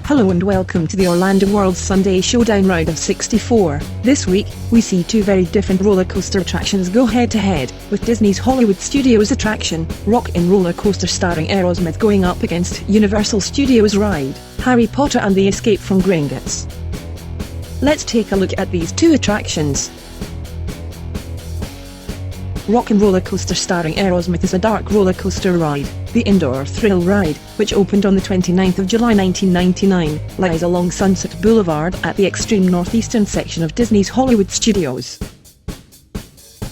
Hello and welcome to the Orlando World Sunday Showdown Round of 64. This week, we see two very different roller coaster attractions go head to head, with Disney's Hollywood Studios attraction, Rock 'n' Roller Coaster starring Aerosmith going up against Universal Studios ride, Harry Potter and the Escape from Gringotts. Let's take a look at these two attractions. Rock 'n' Roller Coaster starring Aerosmith is a dark roller coaster ride. The indoor thrill ride, which opened on the 29th of July 1999, lies along Sunset Boulevard at the extreme northeastern section of Disney's Hollywood Studios.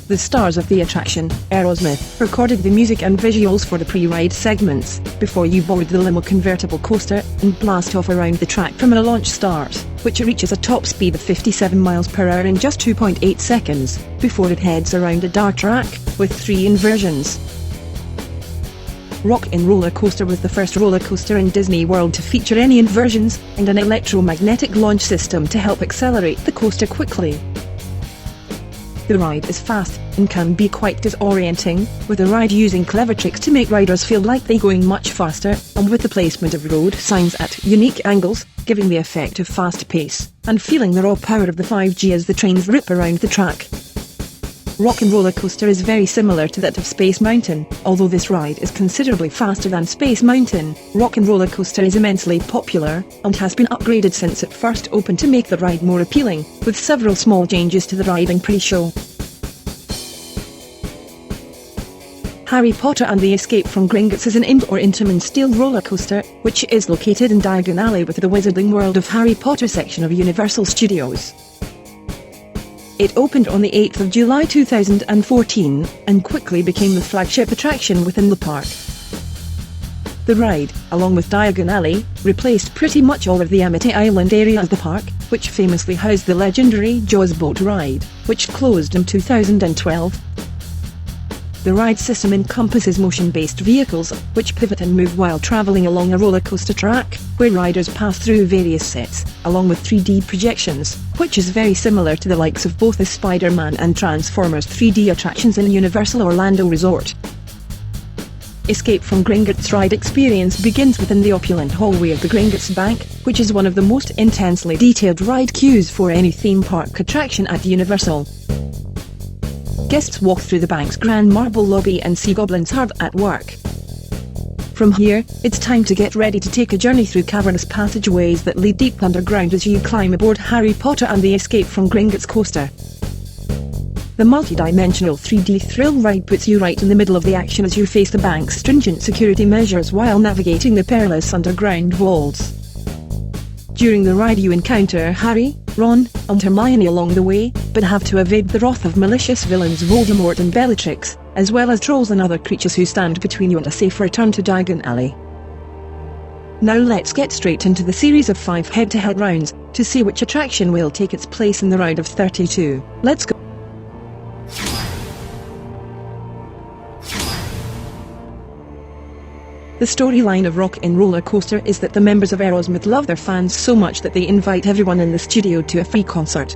The stars of the attraction, Aerosmith, recorded the music and visuals for the pre-ride segments, before you board the limo convertible coaster, and blast off around the track from a launch start, which reaches a top speed of 57 miles per hour in just 2.8 seconds, before it heads around a dark track, with 3 inversions. Rock 'n' Roller Coaster was the first roller coaster in Disney World to feature any inversions, and an electromagnetic launch system to help accelerate the coaster quickly. The ride is fast, and can be quite disorienting, with the ride using clever tricks to make riders feel like they're going much faster, and with the placement of road signs at unique angles, giving the effect of fast pace, and feeling the raw power of the 5G as the trains rip around the track. Rock 'n' Roller Coaster is very similar to that of Space Mountain, although this ride is considerably faster than Space Mountain. Rock 'n' Roller Coaster is immensely popular, and has been upgraded since it first opened to make the ride more appealing, with several small changes to the riding pre-show. Harry Potter and the Escape from Gringotts is an indoor Intamin steel roller coaster, which is located in Diagon Alley with the Wizarding World of Harry Potter section of Universal Studios. It opened on the 8th of July 2014, and quickly became the flagship attraction within the park. The ride, along with Diagon Alley, replaced pretty much all of the Amity Island area of the park, which famously housed the legendary Jaws boat ride, which closed in 2012. The ride system encompasses motion-based vehicles, which pivot and move while traveling along a roller coaster track, where riders pass through various sets, along with 3D projections, which is very similar to the likes of both the Spider-Man and Transformers 3D attractions in Universal Orlando Resort. Escape from Gringotts ride experience begins within the opulent hallway of the Gringotts Bank, which is one of the most intensely detailed ride queues for any theme park attraction at Universal. Guests walk through the bank's grand marble lobby and see goblins hard at work. From here, it's time to get ready to take a journey through cavernous passageways that lead deep underground as you climb aboard Harry Potter and the Escape from Gringotts coaster. The multi-dimensional 3D thrill ride puts you right in the middle of the action as you face the bank's stringent security measures while navigating the perilous underground vaults. During the ride you encounter Harry, Ron, and Hermione along the way, but have to evade the wrath of malicious villains Voldemort and Bellatrix, as well as trolls and other creatures who stand between you and a safe return to Diagon Alley. Now let's get straight into the series of 5 head-to-head rounds, to see which attraction will take its place in the round of 32. Let's go! The storyline of Rock 'n' Roller Coaster is that the members of Aerosmith love their fans so much that they invite everyone in the studio to a free concert.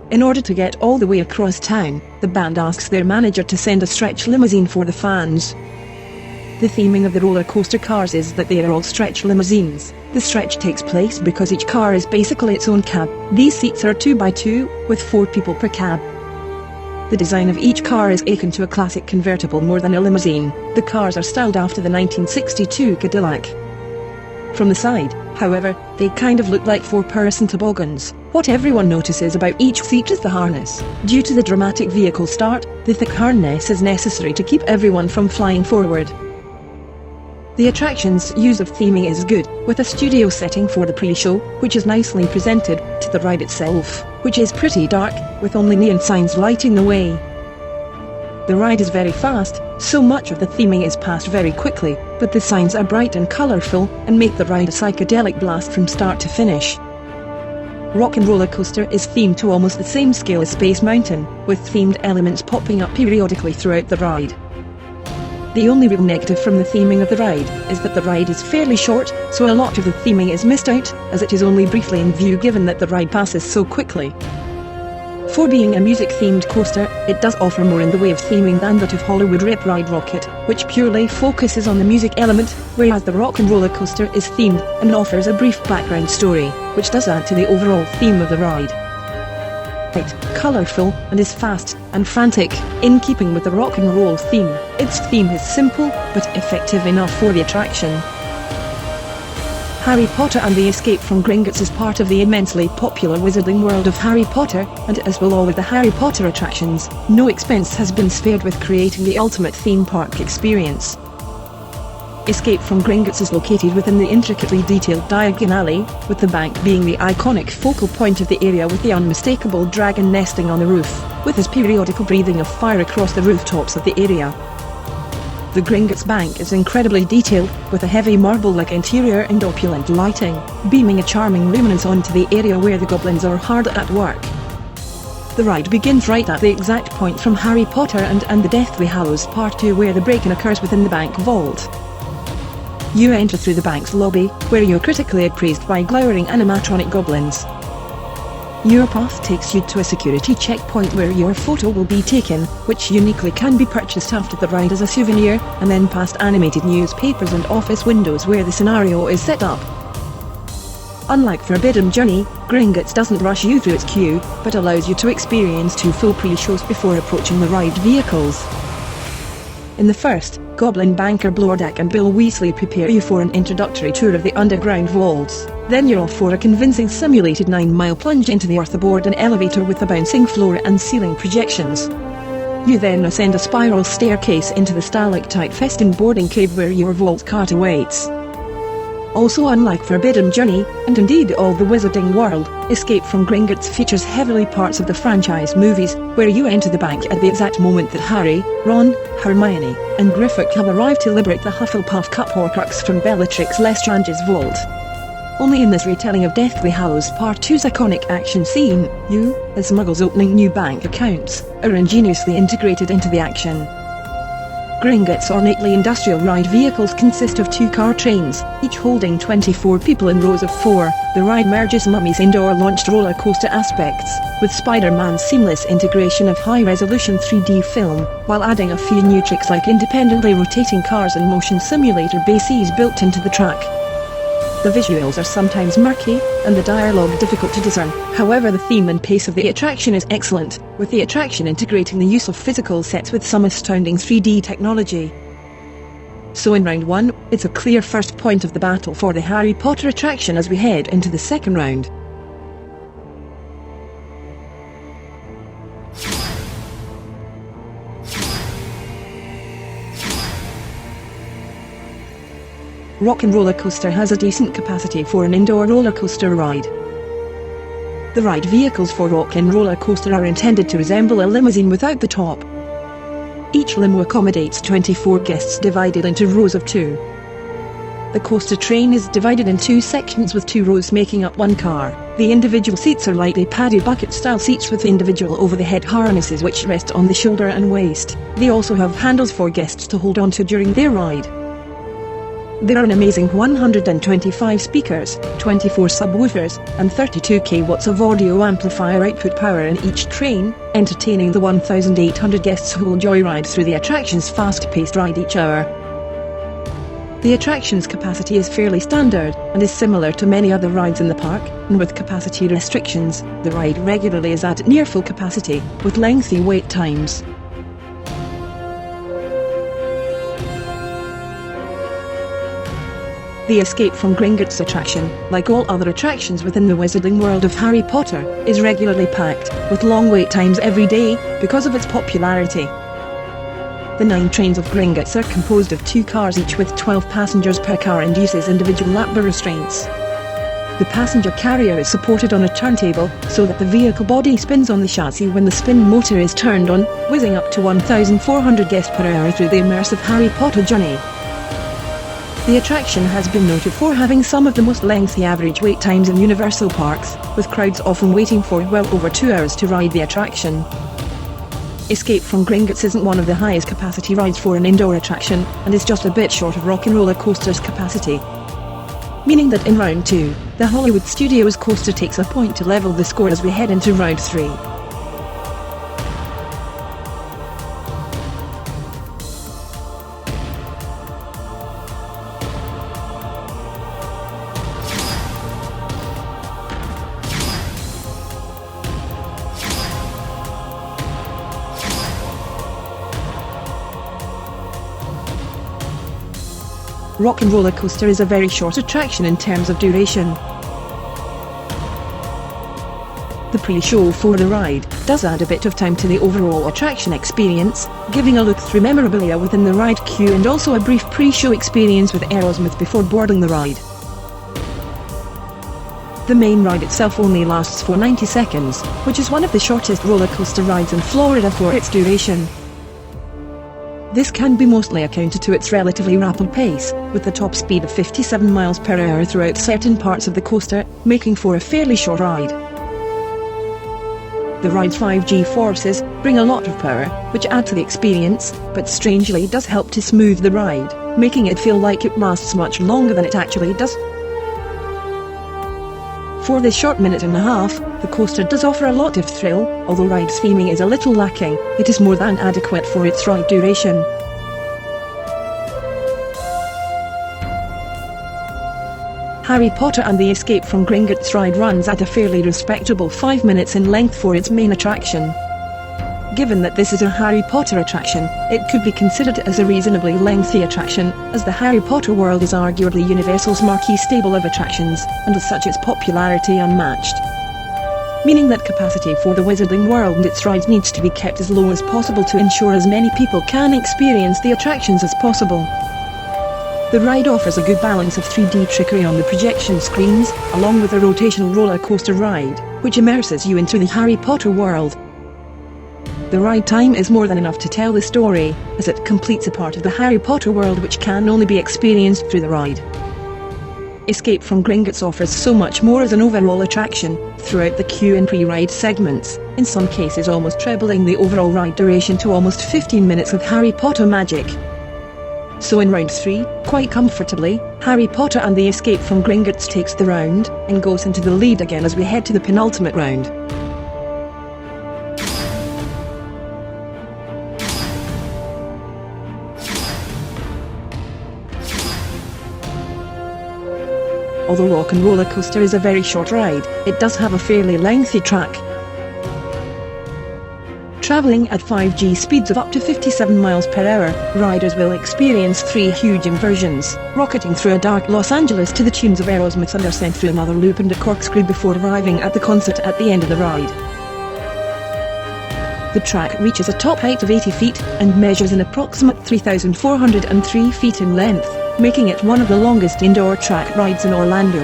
In order to get all the way across town, the band asks their manager to send a stretch limousine for the fans. The theming of the roller coaster cars is that they are all stretch limousines. The stretch takes place because each car is basically its own cab. These seats are 2x2, with 4 people per cab. The design of each car is akin to a classic convertible more than a limousine. The cars are styled after the 1962 Cadillac. From the side, however, they kind of look like 4-person toboggans. What everyone notices about each seat is the harness. Due to the dramatic vehicle start, the thick harness is necessary to keep everyone from flying forward. The attraction's use of theming is good, with a studio setting for the pre-show, which is nicely presented, to the ride itself, which is pretty dark, with only neon signs lighting the way. The ride is very fast, so much of the theming is passed very quickly, but the signs are bright and colourful, and make the ride a psychedelic blast from start to finish. Rock 'n' Roller Coaster is themed to almost the same scale as Space Mountain, with themed elements popping up periodically throughout the ride. The only real negative from the theming of the ride is that the ride is fairly short, so a lot of the theming is missed out, as it is only briefly in view given that the ride passes so quickly. For being a music-themed coaster, it does offer more in the way of theming than that of Hollywood Rip Ride Rockit, which purely focuses on the music element, whereas the Rock and Roller Coaster is themed and offers a brief background story, which does add to the overall theme of the ride. Colourful, and is fast and frantic, in keeping with the rock and roll theme. Its theme is simple, but effective enough for the attraction. Harry Potter and the Escape from Gringotts is part of the immensely popular Wizarding World of Harry Potter, and as will all of the Harry Potter attractions, no expense has been spared with creating the ultimate theme park experience. Escape from Gringotts is located within the intricately detailed Diagon Alley, with the bank being the iconic focal point of the area with the unmistakable dragon nesting on the roof, with his periodical breathing of fire across the rooftops of the area. The Gringotts Bank is incredibly detailed, with a heavy marble-like interior and opulent lighting, beaming a charming luminance onto the area where the goblins are hard at work. The ride begins right at the exact point from Harry Potter and the Deathly Hallows Part 2, where the break-in occurs within the bank vault. You enter through the bank's lobby, where you're critically appraised by glowering animatronic goblins. Your path takes you to a security checkpoint where your photo will be taken, which uniquely can be purchased after the ride as a souvenir, and then past animated newspapers and office windows where the scenario is set up. Unlike Forbidden Journey, Gringotts doesn't rush you through its queue, but allows you to experience 2 full pre-shows before approaching the ride vehicles. In the first, Goblin banker Blordak and Bill Weasley prepare you for an introductory tour of the underground vaults. Then you're off for a convincing simulated 9-mile plunge into the earth aboard an elevator with a bouncing floor and ceiling projections. You then ascend a spiral staircase into the stalactite-festooned boarding cave where your vault cart awaits. Also, unlike Forbidden Journey, and indeed all the Wizarding World, Escape from Gringotts features heavily parts of the franchise movies, where you enter the bank at the exact moment that Harry, Ron, Hermione, and Griffith have arrived to liberate the Hufflepuff Cup Horcrux from Bellatrix Lestrange's vault. Only in this retelling of Deathly Hallows Part 2's iconic action scene, you, as Muggles opening new bank accounts, are ingeniously integrated into the action. Gringotts' ornately industrial ride vehicles consist of 2-car trains, each holding 24 people in rows of 4. The ride merges Mummy's indoor-launched roller coaster aspects, with Spider-Man's seamless integration of high-resolution 3D film, while adding a few new tricks like independently rotating cars and motion simulator bases built into the track. The visuals are sometimes murky, and the dialogue difficult to discern. However, the theme and pace of the attraction is excellent, with the attraction integrating the use of physical sets with some astounding 3D technology. So in round 1, it's a clear first point of the battle for the Harry Potter attraction as we head into the second round. Rock and Roller Coaster has a decent capacity for an indoor roller coaster ride. The ride vehicles for Rock and Roller Coaster are intended to resemble a limousine without the top. Each limo accommodates 24 guests divided into rows of 2. The coaster train is divided in 2 sections with 2 rows making up 1 car. The individual seats are lightly padded bucket-style seats with individual over-the-head harnesses which rest on the shoulder and waist. They also have handles for guests to hold onto during their ride. There are an amazing 125 speakers, 24 subwoofers, and 32 kilowatts of audio amplifier output power in each train, entertaining the 1,800 guests who will joyride through the attraction's fast-paced ride each hour. The attraction's capacity is fairly standard, and is similar to many other rides in the park, and with capacity restrictions, the ride regularly is at near full capacity, with lengthy wait times. The Escape from Gringotts attraction, like all other attractions within the Wizarding World of Harry Potter, is regularly packed, with long wait times every day, because of its popularity. The 9 trains of Gringotts are composed of 2 cars each with 12 passengers per car and uses individual lap bar restraints. The passenger carrier is supported on a turntable, so that the vehicle body spins on the chassis when the spin motor is turned on, whizzing up to 1,400 guests per hour through the immersive Harry Potter journey. The attraction has been noted for having some of the most lengthy average wait times in Universal parks, with crowds often waiting for well over 2 hours to ride the attraction. Escape from Gringotts isn't one of the highest capacity rides for an indoor attraction, and is just a bit short of Rock and Roller Coaster's capacity. Meaning that in round 2, the Hollywood Studios coaster takes a point to level the score as we head into round 3. Rock 'n' Roller Coaster is a very short attraction in terms of duration. The pre-show for the ride does add a bit of time to the overall attraction experience, giving a look through memorabilia within the ride queue and also a brief pre-show experience with Aerosmith before boarding the ride. The main ride itself only lasts for 90 seconds, which is one of the shortest roller coaster rides in Florida for its duration. This can be mostly accounted to its relatively rapid pace, with the top speed of 57 miles per hour throughout certain parts of the coaster, making for a fairly short ride. The ride's 5G forces bring a lot of power, which add to the experience, but strangely does help to smooth the ride, making it feel like it lasts much longer than it actually does. For this short minute and a half, the coaster does offer a lot of thrill, although ride theming is a little lacking. It is more than adequate for its ride duration. Harry Potter and the Escape from Gringotts ride runs at a fairly respectable 5 minutes in length for its main attraction. Given that this is a Harry Potter attraction, it could be considered as a reasonably lengthy attraction, as the Harry Potter world is arguably Universal's marquee stable of attractions, and as such its popularity unmatched. Meaning that capacity for the Wizarding World and its rides needs to be kept as low as possible to ensure as many people can experience the attractions as possible. The ride offers a good balance of 3D trickery on the projection screens, along with a rotational roller coaster ride, which immerses you into the Harry Potter world. The ride time is more than enough to tell the story, as it completes a part of the Harry Potter world which can only be experienced through the ride. Escape from Gringotts offers so much more as an overall attraction, throughout the queue and pre-ride segments, in some cases almost trebling the overall ride duration to almost 15 minutes with Harry Potter magic. So in round 3, quite comfortably, Harry Potter and the Escape from Gringotts takes the round, and goes into the lead again as we head to the penultimate round. Although Rock 'n' Roller Coaster is a very short ride, it does have a fairly lengthy track. Travelling at 5G speeds of up to 57 miles per hour, riders will experience 3 huge inversions, rocketing through a dark Los Angeles to the tunes of Aerosmith and are sent through another loop and a corkscrew before arriving at the concert at the end of the ride. The track reaches a top height of 80 feet and measures an approximate 3,403 feet in length, making it one of the longest indoor track rides in Orlando.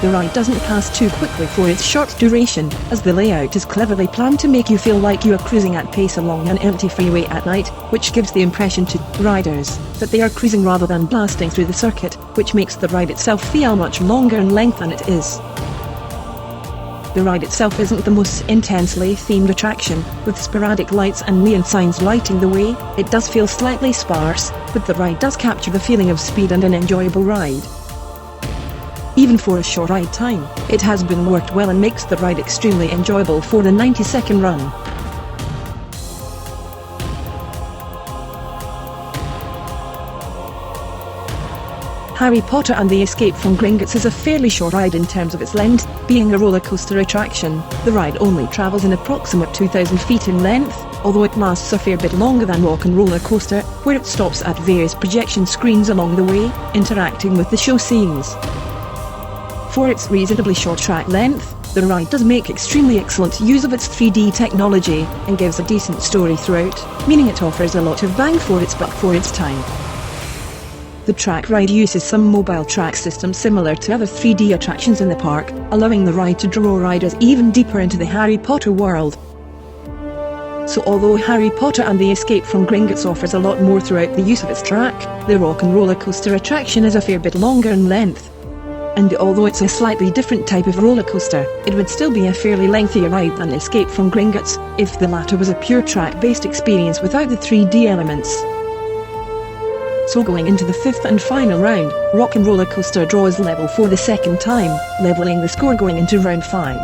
The ride doesn't pass too quickly for its short duration, as the layout is cleverly planned to make you feel like you are cruising at pace along an empty freeway at night, which gives the impression to riders that they are cruising rather than blasting through the circuit, which makes the ride itself feel much longer in length than it is. The ride itself isn't the most intensely themed attraction, with sporadic lights and neon signs lighting the way. It does feel slightly sparse, but the ride does capture the feeling of speed and an enjoyable ride. Even for a short ride time, it has been worked well and makes the ride extremely enjoyable for the 90-second run. Harry Potter and the Escape from Gringotts is a fairly short ride in terms of its length. Being a roller coaster attraction, the ride only travels an approximate 2,000 feet in length, although it lasts a fair bit longer than Rock 'n' Roller Coaster, where it stops at various projection screens along the way, interacting with the show scenes. For its reasonably short track length, the ride does make extremely excellent use of its 3D technology, and gives a decent story throughout, meaning it offers a lot of bang for its buck for its time. The track ride uses some mobile track system similar to other 3D attractions in the park, allowing the ride to draw riders even deeper into the Harry Potter world. So although Harry Potter and the Escape from Gringotts offers a lot more throughout the use of its track, the Rock 'n' Roller Coaster attraction is a fair bit longer in length. And although it's a slightly different type of roller coaster, it would still be a fairly lengthier ride than Escape from Gringotts, if the latter was a pure track-based experience without the 3D elements. So going into the 5th and final round, Rock 'n' Roller Coaster draws level for the second time, leveling the score going into round 5.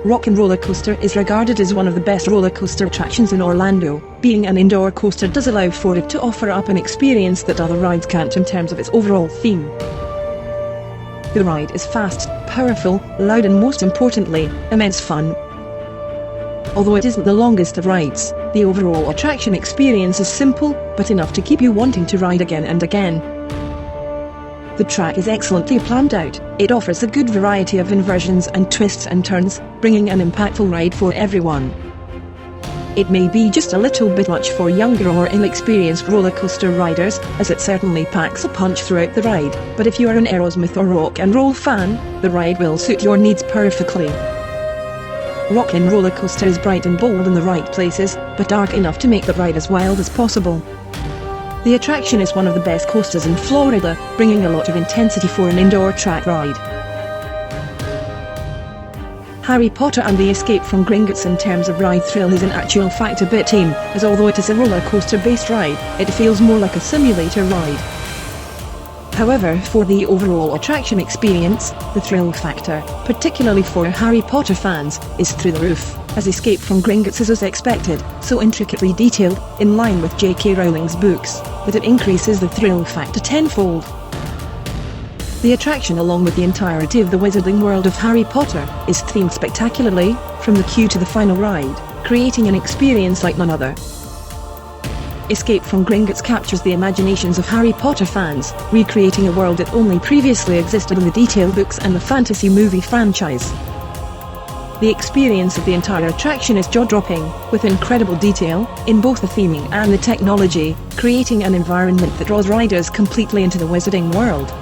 Rock 'n' Roller Coaster is regarded as one of the best roller coaster attractions in Orlando. Being an indoor coaster does allow for it to offer up an experience that other rides can't in terms of its overall theme. The ride is fast, powerful, loud and most importantly, immense fun. Although it isn't the longest of rides, the overall attraction experience is simple, but enough to keep you wanting to ride again and again. The track is excellently planned out. It offers a good variety of inversions and twists and turns, bringing an impactful ride for everyone. It may be just a little bit much for younger or inexperienced roller coaster riders, as it certainly packs a punch throughout the ride, but if you are an Aerosmith or rock and roll fan, the ride will suit your needs perfectly. Rock 'n' Roller Coaster is bright and bold in the right places, but dark enough to make the ride as wild as possible. The attraction is one of the best coasters in Florida, bringing a lot of intensity for an indoor track ride. Harry Potter and the Escape from Gringotts in terms of ride thrill is in actual fact a bit tame, as although it is a roller coaster based ride, it feels more like a simulator ride. However, for the overall attraction experience, the thrill factor, particularly for Harry Potter fans, is through the roof, as Escape from Gringotts is as expected, so intricately detailed, in line with J.K. Rowling's books, that it increases the thrill factor tenfold. The attraction, along with the entirety of the wizarding world of Harry Potter, is themed spectacularly, from the queue to the final ride, creating an experience like none other. Escape from Gringotts captures the imaginations of Harry Potter fans, recreating a world that only previously existed in the detail books and the fantasy movie franchise. The experience of the entire attraction is jaw-dropping, with incredible detail, in both the theming and the technology, creating an environment that draws riders completely into the wizarding world.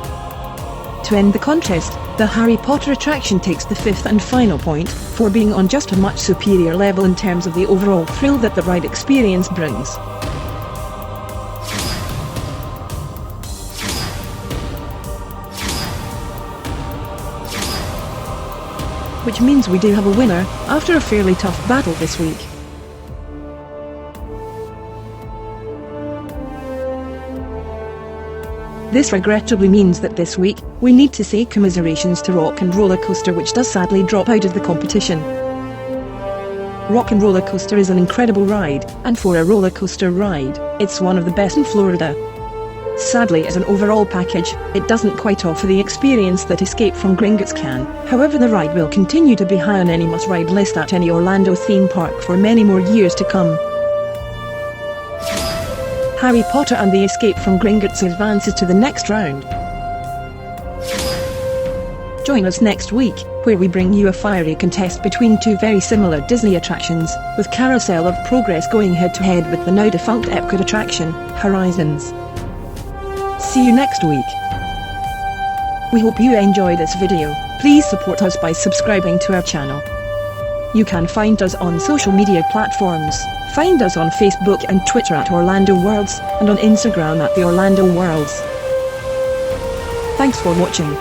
To end the contrast, the Harry Potter attraction takes the fifth and final point, for being on just a much superior level in terms of the overall thrill that the ride experience brings. Which means we do have a winner, after a fairly tough battle this week. This regrettably means that this week, we need to say commiserations to Rock 'n' Roller Coaster, which does sadly drop out of the competition. Rock 'n' Roller Coaster is an incredible ride, and for a roller coaster ride, it's one of the best in Florida. Sadly, as an overall package, it doesn't quite offer the experience that Escape from Gringotts can. However, the ride will continue to be high on any must-ride list at any Orlando theme park for many more years to come. Harry Potter and the Escape from Gringotts advances to the next round. Join us next week, where we bring you a fiery contest between two very similar Disney attractions, with Carousel of Progress going head-to-head with the now-defunct Epcot attraction, Horizons. See you next week. We hope you enjoy this video. Please support us by subscribing to our channel. You can find us on social media platforms. Find us on Facebook and Twitter at Orlando Worlds, and on Instagram at the Orlando Worlds. Thanks for watching.